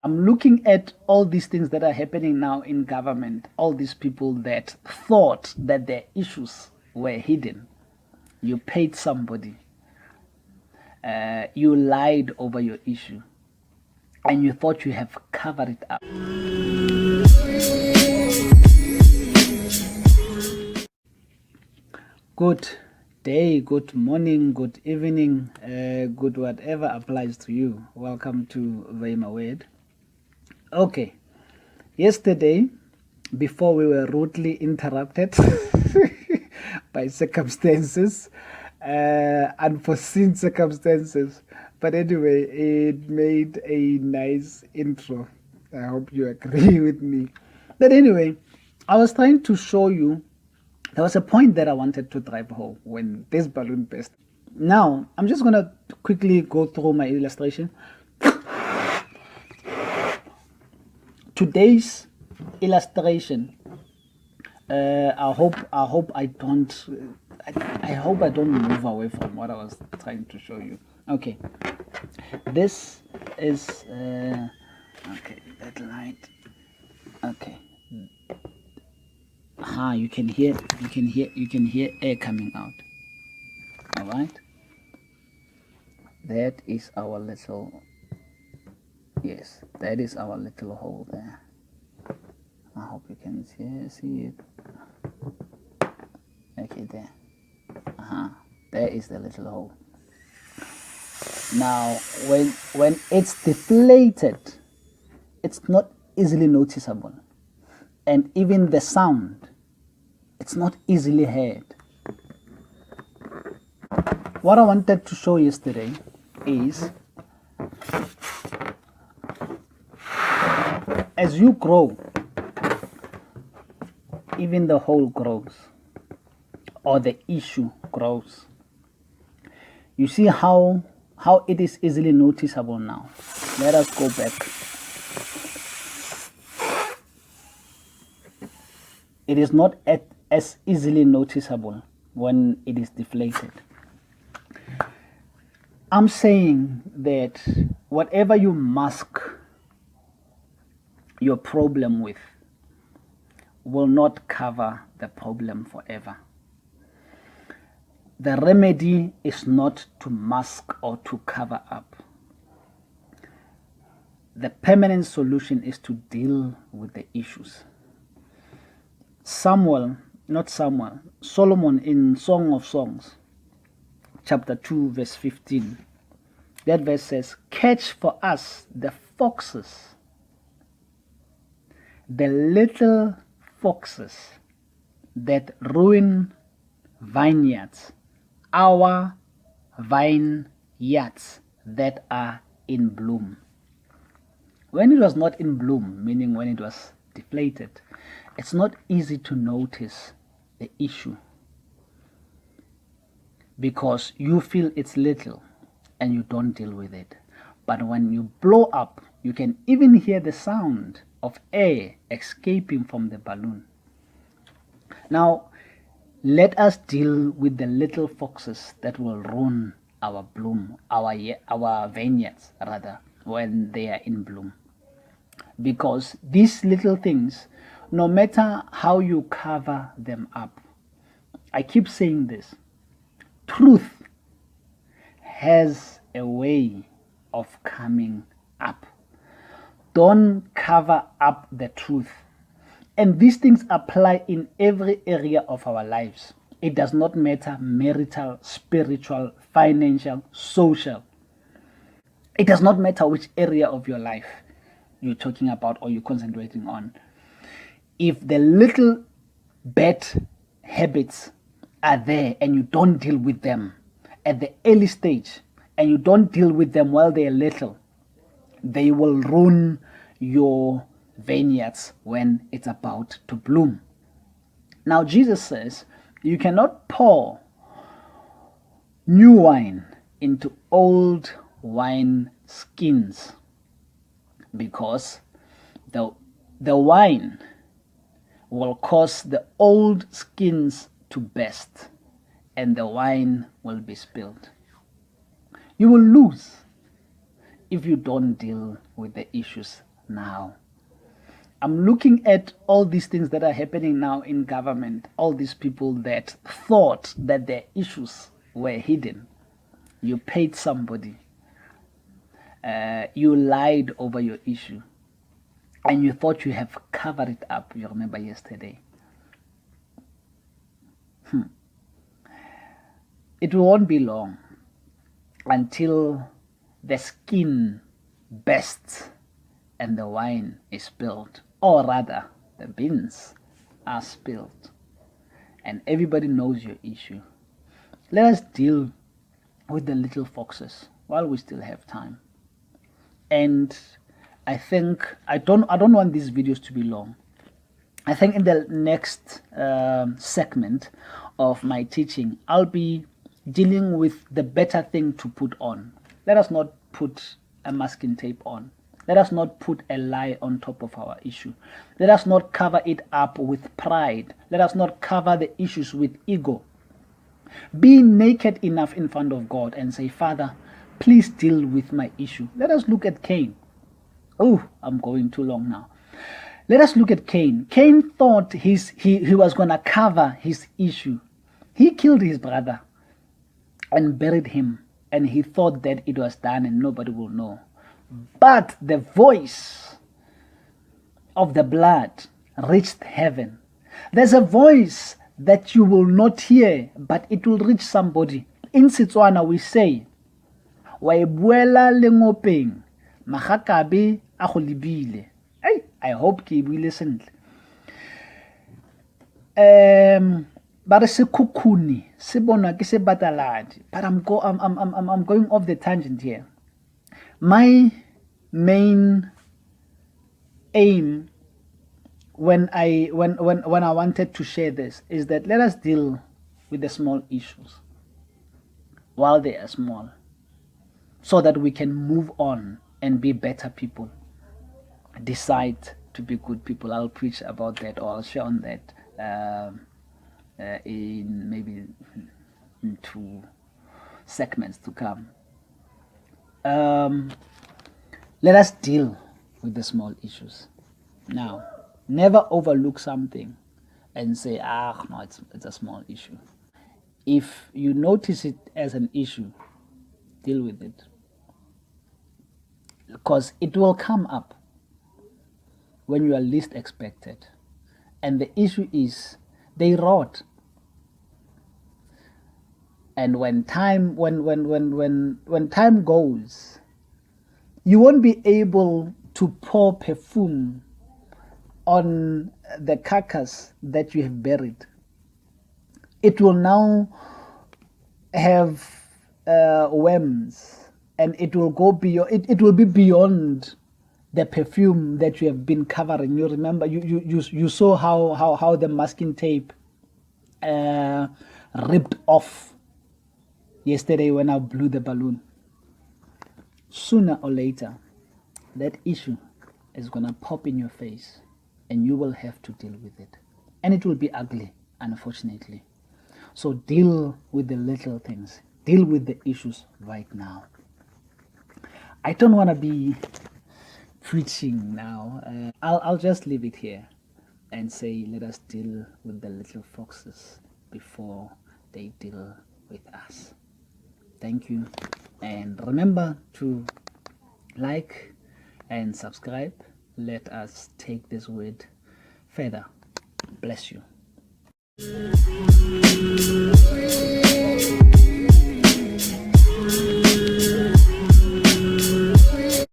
I'm looking at all these things that are happening now in government, all these people that thought that their issues were hidden. You paid somebody, you lied over your issue, and you thought you have covered it up. Good day, good morning, good evening, good whatever applies to you. Welcome to Rhema. Okay, yesterday, before we were rudely interrupted by circumstances, unforeseen circumstances, but anyway, it made a nice intro. I hope you agree with me. But anyway, I was trying to show you, there was a point that I wanted to drive home when this balloon burst. Now, I'm just going to quickly go through my illustration. Today's illustration, I hope I don't move away from what I was trying to show you. Okay, this is okay, that light. Okay, you can hear air coming out. All right, that is our little, yes, that is our little hole there. I hope you can see it. Okay, there. There is the little hole. Now, when it's deflated, it's not easily noticeable, and even the sound, it's not easily heard. What I wanted to show yesterday is, as you grow, even the hole grows, or the issue grows. You see how it is easily noticeable now. Let us go back. It is not as easily noticeable when it is deflated. I'm saying that whatever you mask your problem with will not cover the problem forever. The remedy is not to mask or to cover up. The permanent solution is to deal with the issues. Solomon in Song of Songs, chapter 2, verse 15, that verse says, "Catch for us the foxes, the little foxes that ruin vineyards, our vineyards that are in bloom." When it was not in bloom, meaning when it was deflated, it's not easy to notice the issue because you feel it's little and you don't deal with it. But when you blow up, you can even hear the sound of air escaping from the balloon. Now, let us deal with the little foxes that will ruin our bloom, our vineyards rather, when they are in bloom. Because these little things, no matter how you cover them up, I keep saying this, truth has a way of coming up. Don't cover up the truth. And these things apply in every area of our lives. It does not matter marital, spiritual, financial, social. It does not matter which area of your life you're talking about or you're concentrating on. If the little bad habits are there and you don't deal with them at the early stage and you don't deal with them while they're little, they will ruin your vineyards when it's about to bloom. Now, Jesus says you cannot pour new wine into old wine skins because the wine will cause the old skins to burst and the wine will be spilled. You will lose if you don't deal with the issues now. I'm looking at all these things that are happening now in government, all these people that thought that their issues were hidden. You paid somebody, you lied over your issue, and you thought you have covered it up. You remember yesterday. It won't be long until the skin bursts and the wine is spilled, or rather, the beans are spilled, and everybody knows your issue. Let us deal with the little foxes while we still have time. And I think I don't want these videos to be long. I think in the next segment of my teaching, I'll be dealing with the better thing to put on. Let us not put a masking tape on. Let us not put a lie on top of our issue. Let us not cover it up with pride. Let us not cover the issues with ego. Be naked enough in front of God and say, Father, please deal with my issue. Let us look at Cain. Oh, I'm going too long now. Let us look at Cain. Cain thought he was going to cover his issue. He killed his brother and buried him, and he thought that it was done and nobody will know. But the voice of the blood reached heaven. There's a voice that you will not hear, but it will reach somebody. In Setswana we say, wa ebuela lengopeng magakabe a go lebile. I hope ke buile sentle. Ba re se khukhuni se bonwa ke se bataladi. But I'm going off the tangent here. My main aim when I wanted to share this is that let us deal with the small issues while they are small, so that we can move on and be better people. Decide to be good people. I'll preach about that, or I'll share on that in maybe in 2 segments to come. Let us deal with the small issues. Now, never overlook something and say, no, it's a small issue. If you notice it as an issue, deal with it, because it will come up when you are least expected. And the issue is they rot. And when time goes, you won't be able to pour perfume on the carcass that you have buried. It will now have worms, and it will go beyond. It will be beyond the perfume that you have been covering. You remember, you saw how the masking tape ripped off yesterday when I blew the balloon. Sooner or later, that issue is gonna pop in your face, and you will have to deal with it, and it will be ugly, unfortunately. So deal with the little things. Deal with the issues right now. I don't want to be preaching now. I'll just leave it here and say, let us deal with the little foxes before they deal with us. Thank you. And remember to like and subscribe. Let us take this word further. Bless you.